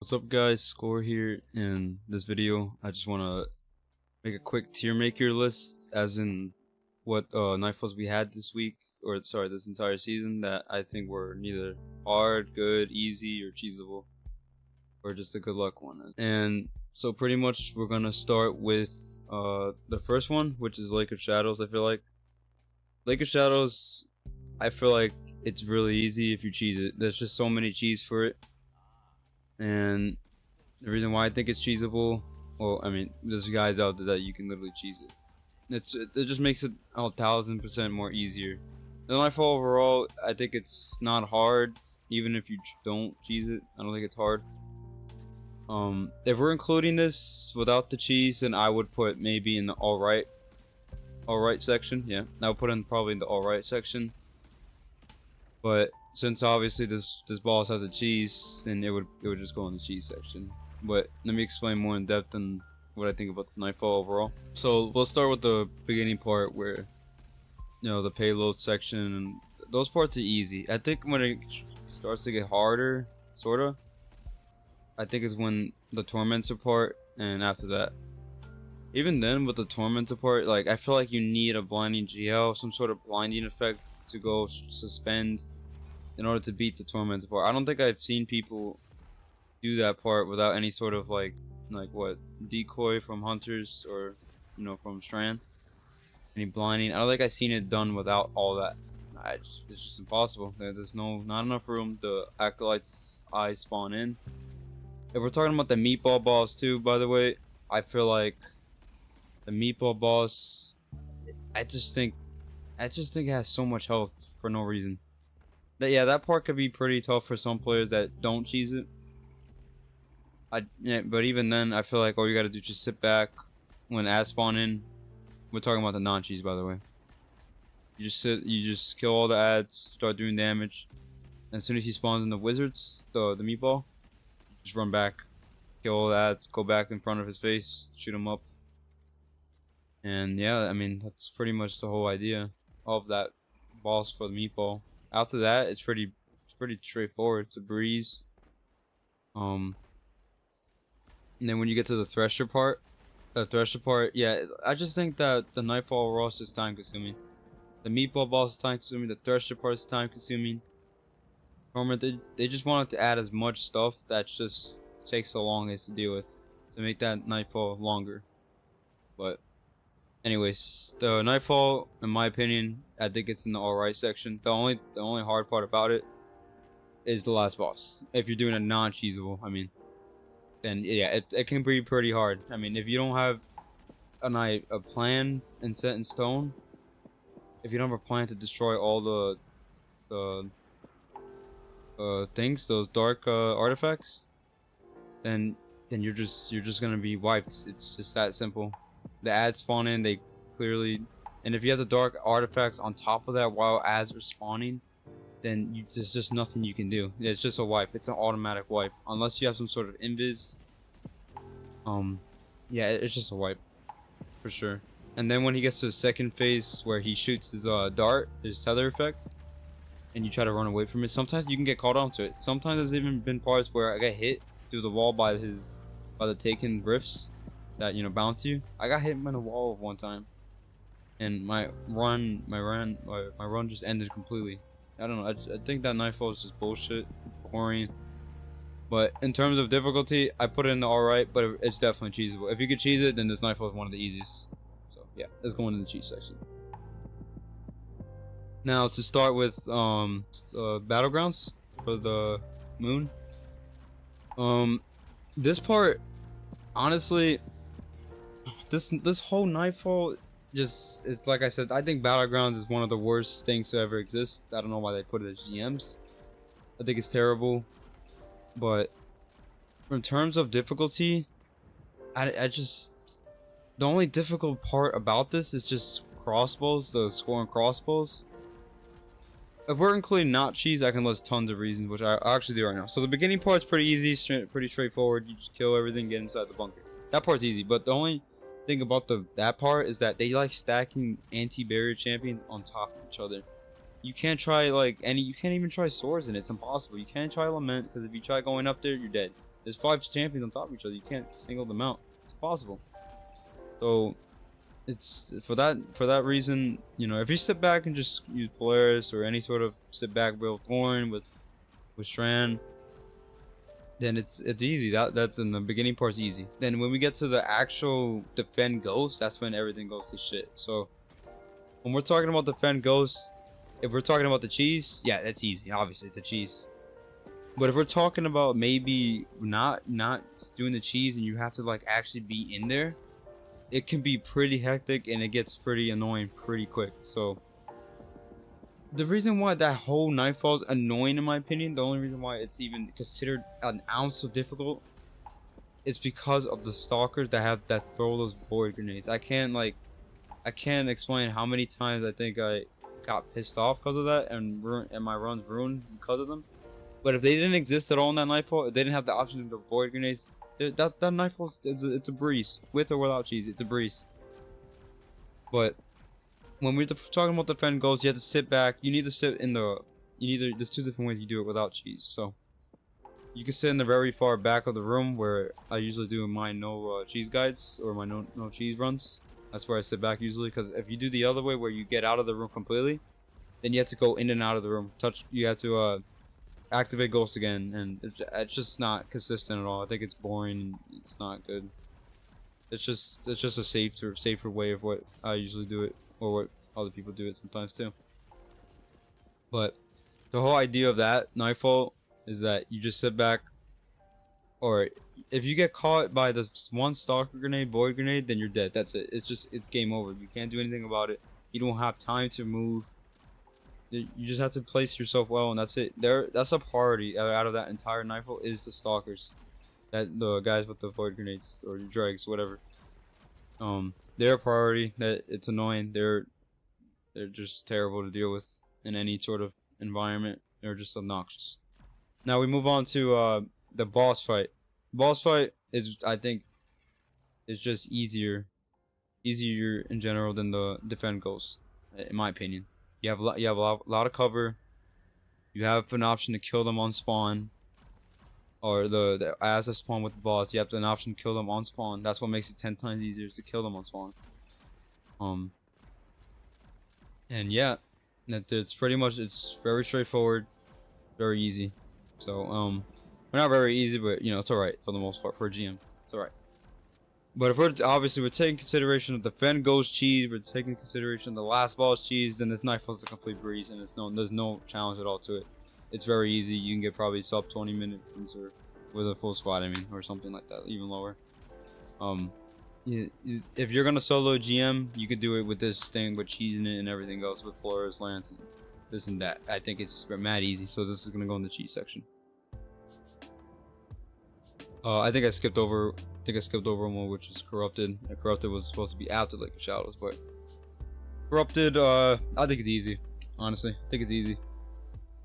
What's up guys, Score here. In this video I just want to make a quick tier maker list, as in what Nightfalls we had this week, or sorry, this entire season, that I think were neither hard, good, easy, or cheesable, or just a good luck one. And so pretty much we're gonna start with the first one, which is Lake of Shadows. I feel like Lake of Shadows, I feel like it's really easy if you cheese it. There's just so many cheese for it. And the reason why I think it's cheesable, well, I mean, there's guys out there that you can literally cheese it. It just makes it 1,000% more easier. The Nightfall overall, I think it's not hard, even if you don't cheese it. I don't think it's hard. If we're including this without the cheese, then I would put maybe in the alright section. Yeah, I would put in probably in the alright section. But since obviously this boss has a cheese, then it would just go in the cheese section. But let me explain more in depth on what I think about this Nightfall overall. So we'll start with the beginning part, where the payload section, and those parts are easy. I think when it starts to get harder, sorta, I think is when the Tormentor part, and after that. Even then, with the Tormentor part, like, I feel like you need a blinding GL, some sort of blinding effect to go suspend in order to beat the Tormentor part. I don't think I've seen people do that part without any sort of like what, decoy from hunters, or from Strand, any blinding. I don't think I've seen it done without all that. It's just impossible. There's not enough room. The acolytes eyes spawn in. If we're talking about the meatball boss too, by the way, I feel like the meatball boss, I just think it has so much health for no reason. That part could be pretty tough for some players that don't cheese it. But even then, I feel like all you gotta do is just sit back when ads spawn in. We're talking about the non-cheese, by the way. You just kill all the ads, start doing damage, and as soon as he spawns in the wizards, the meatball, just run back, kill all the ads, go back in front of his face, shoot him up. And yeah, I mean, that's pretty much the whole idea of that boss for the meatball. After that, it's pretty straightforward. It's a breeze. And then when you get to the Thresher part, yeah, I just think that the Nightfall overall is just time consuming. The meatball boss is time consuming. The Thresher part is time consuming. They just wanted to add as much stuff that just takes so long as to deal with, to make that Nightfall longer. But anyways, the Nightfall, in my opinion, I think it's in the alright section. The only hard part about it is the last boss. If you're doing a non-cheesable, I mean, then yeah, it can be pretty hard. I mean, if you don't have a plan and set in stone, if you don't have a plan to destroy all the things, those dark artifacts, then you're just gonna be wiped. It's just that simple. The ads spawn in, they clearly, and if you have the dark artifacts on top of that while ads are spawning, then there's just nothing you can do. It's just a wipe. It's an automatic wipe, unless you have some sort of invis. Yeah, it's just a wipe for sure. And then when he gets to the second phase, where he shoots his dart, his tether effect, and you try to run away from it, sometimes you can get caught onto it. Sometimes there's even been parts where I got hit through the wall by the taken rifts that bounce you. I got hit in the wall one time, and my run just ended completely. I don't know. I think that Nightfall is just bullshit. It's boring. But in terms of difficulty, I put it in the alright, but it's definitely cheesable. If you could cheese it, then this Nightfall is one of the easiest. So yeah, let's go into the cheese section. Now to start with Battlegrounds for the moon. This part, honestly, this whole Nightfall, just, it's like I said, I think Battlegrounds is one of the worst things to ever exist. I don't know why they put it as GMs. I think it's terrible. But in terms of difficulty, I just, the only difficult part about this is just crossbows, the scoring crossbows. If we're including not cheese, I can list tons of reasons, which I actually do right now. So the beginning part's pretty easy, pretty straightforward. You just kill everything, get inside the bunker. That part's easy, but the only thing about that part is that they like stacking anti-barrier champion on top of each other. You can't try you can't even try swords, and it's impossible. You can't try lament, because if you try going up there, you're dead. There's 5 champions on top of each other. You can't single them out. It's impossible. So it's for that reason, you know, if you sit back and just use Polaris or any sort of sit back build Thorn with Strand, then it's easy. That in the beginning part's easy. Then when we get to the actual defend ghost, that's when everything goes to shit. So when we're talking about defend ghost, if we're talking about the cheese, yeah, that's easy. Obviously, it's a cheese. But if we're talking about maybe not doing the cheese and you have to like actually be in there, it can be pretty hectic and it gets pretty annoying pretty quick. So the reason why that whole Nightfall is annoying in my opinion, the only reason why it's even considered an ounce of difficult is because of the stalkers that throw those void grenades. I can't explain how many times I think I got pissed off because of that and my runs ruined because of them. But if they didn't exist at all in that Nightfall, if they didn't have the option of the void grenades, that Nightfall it's a breeze. With or without cheese, it's a breeze. But when we're talking about defend goals, you have to sit back. You need to sit in the. There's 2 different ways you do it without cheese. So you can sit in the very far back of the room where I usually do my no cheese guides or my no cheese runs. That's where I sit back usually. Because if you do the other way where you get out of the room completely, then you have to go in and out of the room. You have to activate ghosts again, and it's just not consistent at all. I think it's boring and it's not good. It's just a safer way of what I usually do it, or what other people do it sometimes too. But the whole idea of that Nightfall is that you just sit back, or if you get caught by this one stalker grenade, void grenade, then you're dead. That's it. It's game over. You can't do anything about it. You don't have time to move. You just have to place yourself well, and that's it. That's a priority out of that entire Nightfall is the stalkers, that the guys with the void grenades or dregs, whatever. They're a priority. That it's annoying. They're just terrible to deal with in any sort of environment. They're just obnoxious. Now we move on to the boss fight. Boss fight is, I think, is just easier in general than the defend goals, in my opinion. You have a lot of cover. You have an option to kill them on spawn, or as a spawn with the boss. You have an option to kill them on spawn. That's what makes it 10 times easier to kill them on spawn. And yeah, it's pretty much, it's very straightforward, very easy. So well, not very easy, but you know, it's alright for the most part for a GM. It's alright. But if we're taking consideration of defend ghost cheese, we're taking consideration of the last boss cheese, then this Nightfall is a complete breeze, and there's no challenge at all to it. It's very easy. You can get probably sub 20 minutes or with a full squad, I mean, or something like that, even lower. If you're gonna solo a GM, you could do it with this thing with cheese in it and everything else with Polaris Lance and this and that. I think it's mad easy, so this is gonna go in the cheese section. I think I skipped over one, which is Corrupted. Corrupted was supposed to be after Lake of Shadows, but Corrupted, I think it's easy. Honestly, I think it's easy.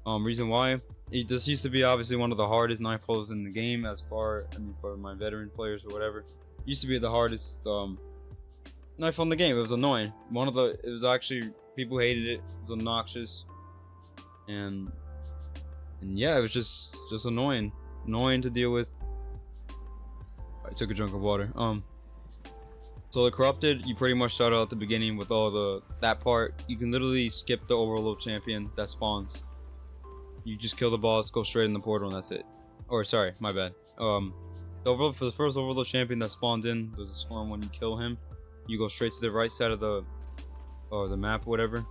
Reason why, this used to be obviously one of the hardest Nightfalls in the game, for my veteran players or whatever. It used to be the hardest Nightfall in the game. It was annoying. It was actually, people hated it. It was obnoxious, and yeah, it was just annoying to deal with. I took a drink of water. So the Corrupted, you pretty much start out at the beginning with all that part. You can literally skip the overload champion that spawns. You just kill the boss, go straight in the portal, and that's it. Or sorry, my bad. For the first overload champion that spawns in, there's a storm. When you kill him, you go straight to the right side of the map, whatever.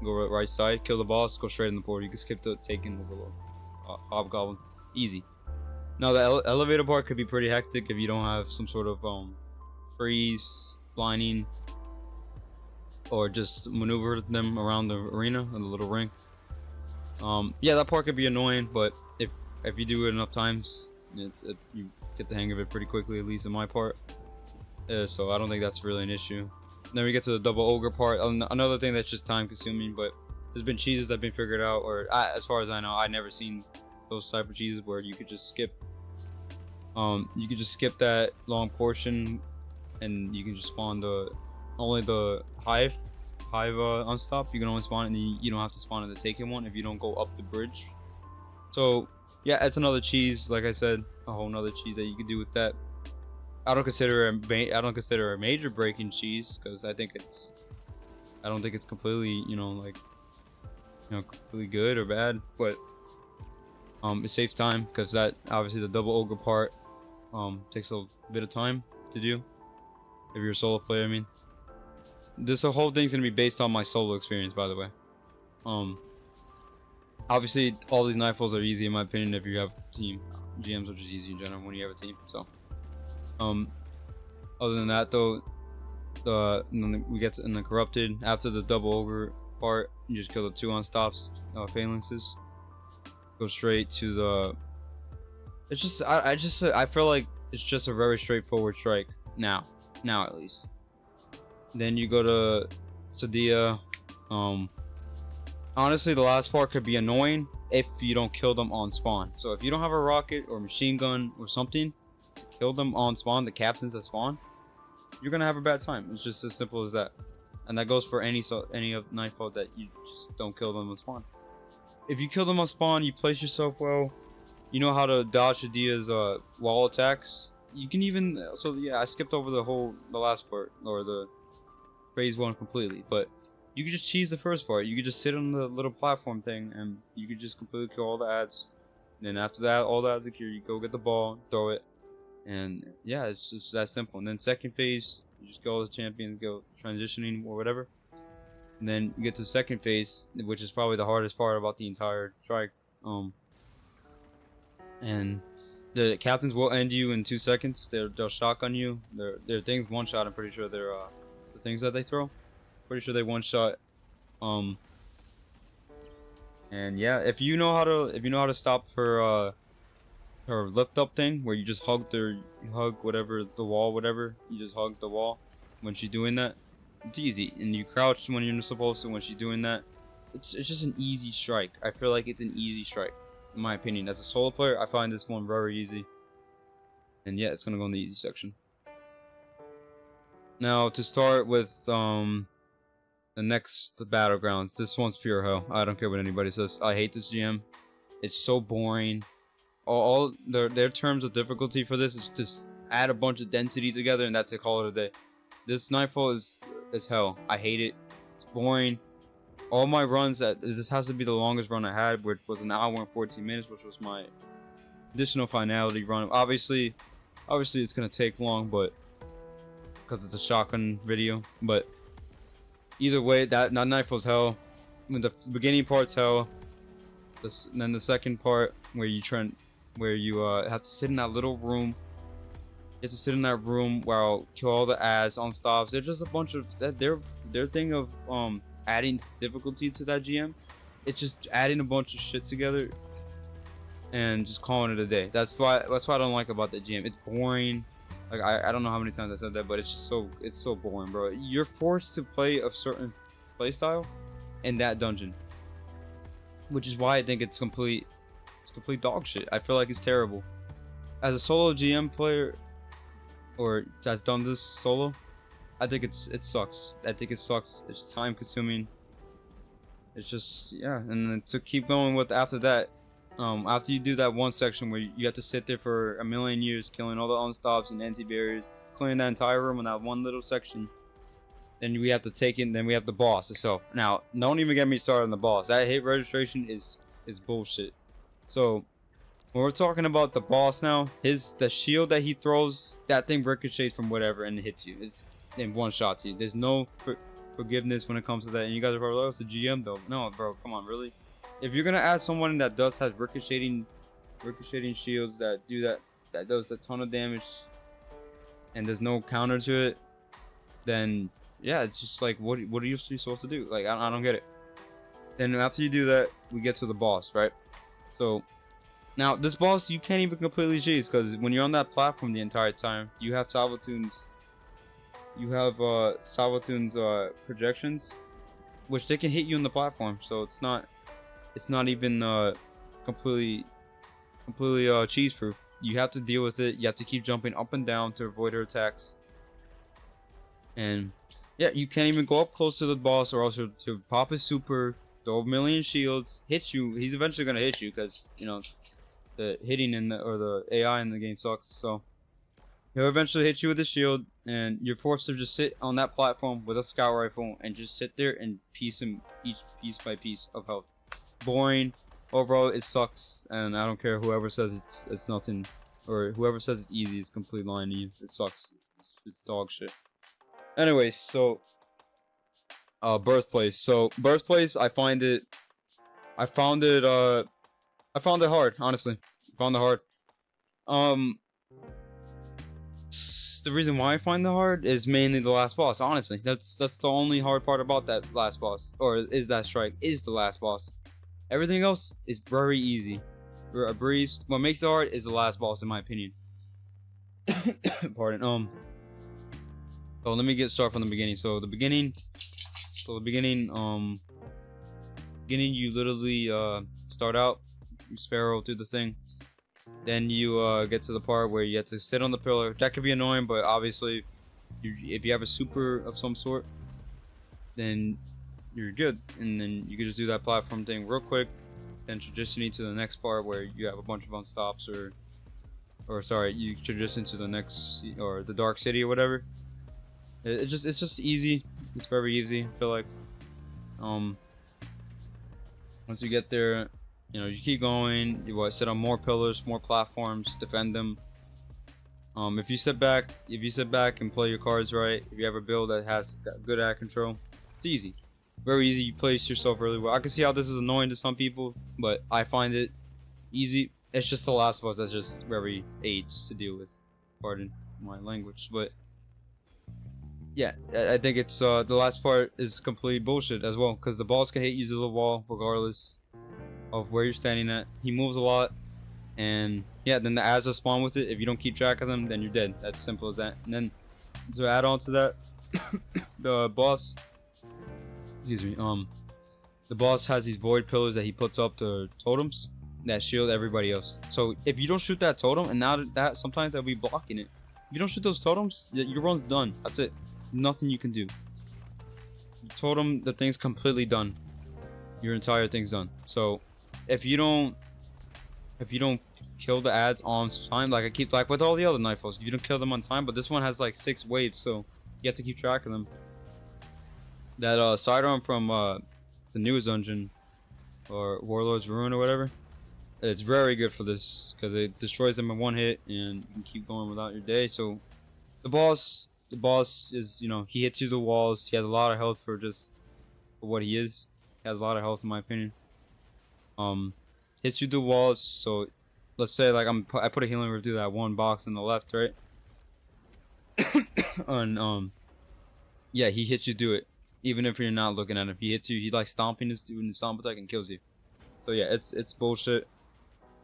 Go right side, kill the boss, go straight in the portal. You can skip the taken overload. Hobgoblin, easy. Now the elevator part could be pretty hectic if you don't have some sort of freeze, blinding, or just maneuver them around the arena in the little ring. Yeah, that part could be annoying, but if you do it enough times, you get the hang of it pretty quickly, at least in my part. So I don't think that's really an issue. Then we get to the double ogre part. Another thing that's just time consuming, but there's been cheeses that have been figured out, or as far as I know, I've never seen those type of cheeses where you could just skip that long portion, and you can just spawn only the hive unstop. You can only spawn it, and you don't have to spawn in the taken one if you don't go up the bridge. So yeah, it's another cheese. Like I said, a whole nother cheese that you could do with that. I don't consider a major breaking cheese because I don't think it's completely, like, completely good or bad, but it saves time because that obviously the double ogre part takes a bit of time to do if you're a solo player. I mean, this whole thing's gonna be based on my solo experience, by the way. Obviously all these nightfalls are easy in my opinion if you have team GMs, which is easy in general when you have a team. So other than that though, we get in the corrupted. After the double ogre part, you just kill the 2 unstops phalanxes, go straight to the, it's just I feel like it's just a very straightforward strike now at least. Then you go to Sadia. Honestly, the last part could be annoying if you don't kill them on spawn. So if you don't have a rocket or machine gun or something to kill them on spawn, the captains that spawn, you're gonna have a bad time. It's just as simple as that. And that goes for any of Nightfall, that you just don't kill them on spawn. If you kill them on spawn, you place yourself well. You know how to dodge Sadia's wall attacks. You can even, so yeah, I skipped over the last part, or the phase 1 completely, but you could just cheese the first part. You could just sit on the little platform thing and you could just completely kill all the ads. And then after that, all the ads are cured, you go get the ball, throw it, and yeah, it's just that simple. And then second phase, you just go to the champion, go transitioning or whatever. And then you get to the second phase, which is probably the hardest part about the entire strike. And the captains will end you in 2 seconds. They'll shotgun you. Their things one shot. I'm pretty sure they're the things that they throw. Pretty sure they one shot. And yeah, if you know how to stop her lift up thing, where you just hug whatever the wall, you just hug the wall when she's doing that. It's easy, and you crouch when you're supposed to when she's doing that. It's just an easy strike. I feel like it's an easy strike, in my opinion. As a solo player, I find this one very easy. And yeah, it's gonna go in the easy section. Now to start with the next Battlegrounds. This one's pure hell. I don't care what anybody says. I hate this GM. It's so boring. All their terms of difficulty for this is just add a bunch of density together and that's it, call it a day. This Nightfall is hell. I hate it. It's boring. All my runs, this has to be the longest run I had, which was an hour and 14 minutes, which was my additional finality run. Obviously it's gonna take long, but because it's a shotgun video. But either way, that Nightfall's hell. When the beginning part's hell, then the second part where you have to sit in that little room. You have to sit in that room while kill all the ads on stops. They're just a bunch of their thing of adding difficulty to that GM. It's just adding a bunch of shit together and just calling it a day. That's what I don't like about that GM. It's boring. Like I don't know how many times I said that, but it's just so boring, bro. You're forced to play a certain playstyle in that dungeon, which is why I think it's complete dog shit. I feel like it's terrible. As a solo GM player, or that's done this solo, I think it sucks. I think it sucks. It's time consuming. It's just, yeah. And then to keep going with after that, after you do that one section where you have to sit there for a million years killing all the unstops and anti-barriers, clearing that entire room in that one little section, then we have to take in, then we have the boss itself. Now, don't even get me started on the boss. That hit registration is bullshit. So when we're talking about the boss now, the shield that he throws, that thing ricochets from whatever and it hits you. It's in one shot to you. There's no forgiveness when it comes to that. And you guys are probably like, oh, it's a GM though. No, bro, come on, really? If you're gonna add someone that has ricocheting shields that does a ton of damage, and there's no counter to it, then yeah, it's just like what are you supposed to do? Like I don't get it. Then after you do that, we get to the boss, right? So now this boss you can't even completely cheese because when you're on that platform the entire time, you have Salvatoon's projections, which they can hit you on the platform. So it's not even completely cheese proof. You have to deal with it. You have to keep jumping up and down to avoid her attacks. And yeah, you can't even go up close to the boss, or else to pop his super, throw a million shields, hit you. He's eventually gonna hit you because the hitting in the or the AI in the game sucks. So he'll eventually hit you with a shield, and you're forced to just sit on that platform with a scout rifle and just sit there and piece him each piece by piece of health. Boring. Overall, it sucks, and I don't care whoever says it's nothing, or whoever says it's easy is complete lying to you. It sucks. It's dog shit. Anyways, so Birthplace. So Birthplace, I found it hard, honestly. I found it hard. The reason why I find it hard is mainly the last boss. Honestly, that's the only hard part about that last boss, or is that strike is the last boss. Everything else is very easy. A breeze. What makes it hard is the last boss, in my opinion. Pardon. So let me get started from the beginning. Beginning, you literally start out, you sparrow through the thing. Then you get to the part where you have to sit on the pillar. That could be annoying, but obviously, if you have a super of some sort, then you're good. And then you can just do that platform thing real quick, then transitioning to the next part where you have a bunch of unstops, or sorry, you transition to the next, or the dark city or whatever. It's just easy. It's very easy, I feel like. Once you get there, you keep going. You sit on more pillars, more platforms, defend them. If you sit back and play your cards right, if you have a build that has good ad control, it's easy. Very easy. You place yourself really well. I can see how this is annoying to some people, but I find it easy. It's just the last boss that's just very AIDS to deal with. Pardon my language, but yeah, I think it's the last part is complete bullshit as well, because the boss can hit you to the wall regardless of where you're standing at. He moves a lot, and yeah, then the ads will spawn with it. If you don't keep track of them, then you're dead. That's simple as that. And then to add on to that, the boss, excuse me, the boss has these void pillars that he puts up to totems that shield everybody else. So if you don't shoot that totem, and now that sometimes they'll be blocking it. If you don't shoot those totems, your run's done. That's it. Nothing you can do. The totem, the thing's completely done. Your entire thing's done. So if you don't kill the ads on time, like with all the other Nightfalls, if you don't kill them on time, but this one has like 6 waves, so you have to keep track of them. That sidearm from the newest dungeon, or Warlord's Ruin or whatever, it's very good for this because it destroys them in one hit, and you can keep going without your day. So the boss is, he hits you the walls. He has a lot of health for what he is. He has a lot of health, in my opinion. Hits you the walls. So let's say like I put a healing rift through that one box on the left, right? And yeah, he hits you through it, even if you're not looking at him. He hits you. He like stomping his dude in stomp attack and kills you. So yeah, it's bullshit.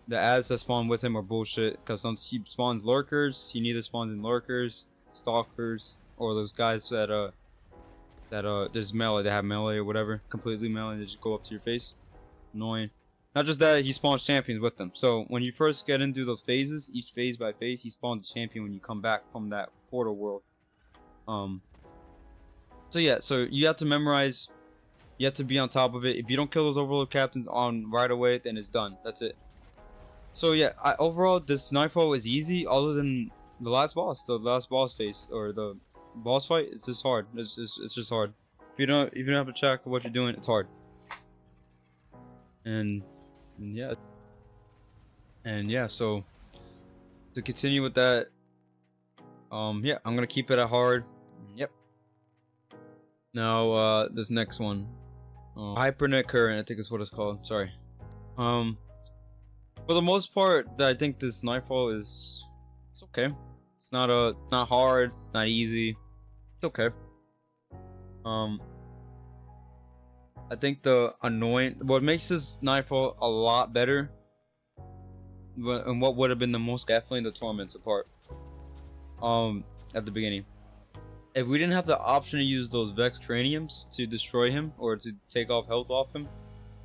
The ads that spawn with him are bullshit, because once he spawns lurkers, he neither spawns in lurkers, stalkers, or those guys that there's melee, they have melee or whatever, completely melee, they just go up to your face. Annoying. Not just that, he spawns champions with them. So when you first get into those phases, each phase by phase, he spawns a champion when you come back from that portal world. So yeah, so you have to memorize, you have to be on top of it. If you don't kill those overlord captains on right away, then it's done. That's it. So yeah, overall this Nightfall is easy, other than the last boss phase, or the boss fight. It's just hard. It's just hard. If you don't have to check what you're doing, it's hard. And yeah. So to continue with that, yeah, I'm gonna keep it at hard. Yep. Now this next one, Hypernet Current, I think is what it's called. Sorry. For the most part, I think this Nightfall it's okay. It's not hard. It's not easy. It's okay. I think what makes this Nightfall a lot better, and what would have been the most, definitely the Tormentor part. At the beginning, if we didn't have the option to use those Vex Craniums to destroy him or to take off health off him,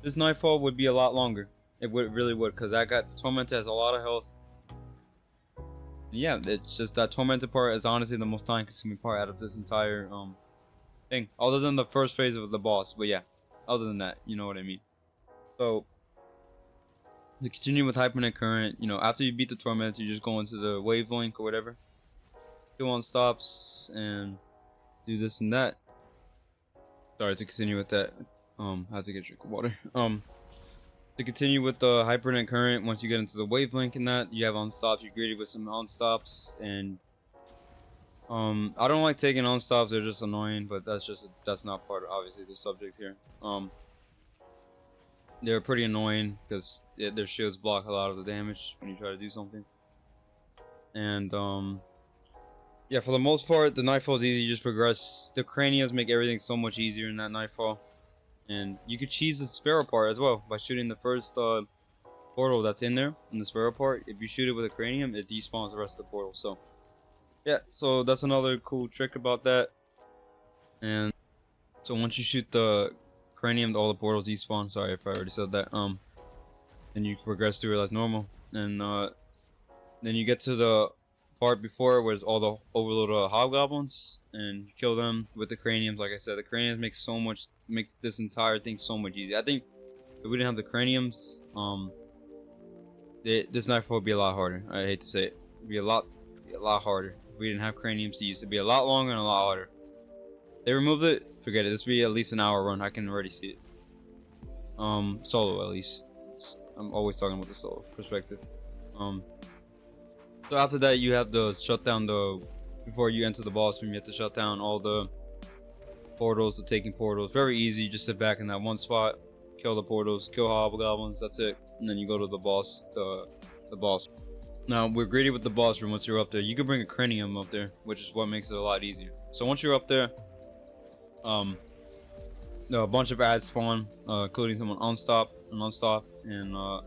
this Nightfall would be a lot longer. It really would, because the Tormentor has a lot of health. Yeah, it's just that Tormentor part is honestly the most time-consuming part out of this entire thing, other than the first phase of the boss. But yeah, other than that, you know what I mean. So To continue with Hypernet Current, you know, after you beat the torments, you just go into the wavelength or whatever, kill on stops, and do this and that. Sorry, to continue with that, I have to get a drink of water. To continue with the Hypernet Current, once you get into the wavelength and that, you have unstops. You're greeted with some unstops, and I don't like taking unstops. They're just annoying, but that's not part of obviously the subject here. They're pretty annoying because their shields block a lot of the damage when you try to do something. And yeah, for the most part, the Nightfall is easy. You just progress. The craniums make everything so much easier in that Nightfall. And you could cheese the sparrow part as well by shooting the first portal that's in there in the sparrow part. If you shoot it with a cranium, it despawns the rest of the portal. So yeah, so that's another cool trick about that. And so once you shoot the cranium, all the portals despawn. Sorry if I already said that. Then you progress through it as normal, and then you get to the part before where all the overloaded hobgoblins, and you kill them with the craniums. Like I said, the craniums make this entire thing so much easier. I think if we didn't have the craniums, this Nightfall would be a lot harder. I hate to say it, it'd be a lot harder if we didn't have craniums to use. It'd be a lot longer and a lot harder. They removed it, forget it. This would be at least an hour run. I can already see it. Solo at least. I'm always talking about the solo perspective. So after that, you have to shut down before you enter the boss room, you have to shut down all the portals, the taking portals. Very easy. Just sit back in that one spot, kill the portals, kill hobgoblins. That's it. And then you go to the boss, the boss. Now we're greedy with the boss room. Once you're up there, you can bring a cranium up there, which is what makes it a lot easier. So once you're up there, a bunch of ads spawn, including some unstop, and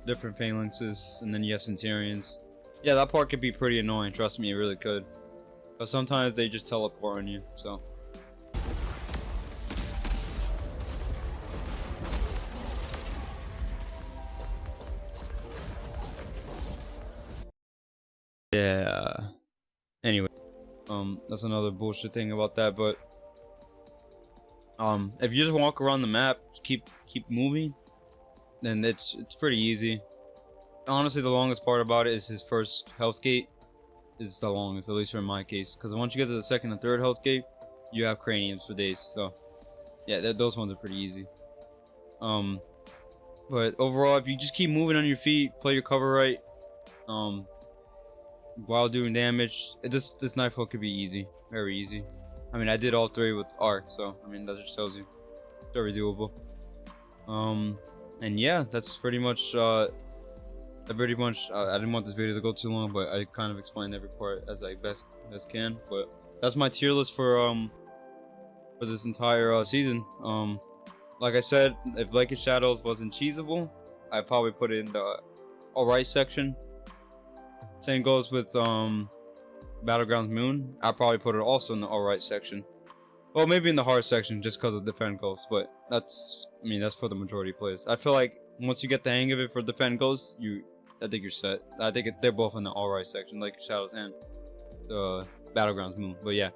different phalanxes, and then you have centurions. Yeah, that part could be pretty annoying. Trust me, it really could. But sometimes they just teleport on you. So. Yeah. Anyway, that's another bullshit thing about that. But if you just walk around the map, keep moving, then it's pretty easy. Honestly, the longest part about it is his first health gate is the longest, at least for my case. Because once you get to the second and third health gate, you have craniums for days. So yeah, those ones are pretty easy. But overall, if you just keep moving on your feet, play your cover right, while doing damage, this Nightfall could be easy, very easy. I mean, I did all three with arc, so I mean that just tells you it's very doable. And yeah, that's pretty much I didn't want this video to go too long, but I kind of explained every part as I best can. But that's my tier list for this entire season. Like I said, if Lake of Shadows wasn't cheesable, I'd probably put it in the alright section. Same goes with Battlegrounds Moon. I'd probably put it also in the alright section. Well, maybe in the hard section just because of Defend Ghosts, but that's for the majority of players. I feel like once you get the hang of it for Defend Ghosts, I think you're set. I think they're both in the alright section, like Shadows and the Battlegrounds Moon. But yeah,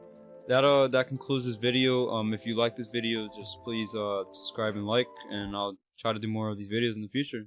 that concludes this video. If you like this video, just please subscribe and like, and I'll try to do more of these videos in the future.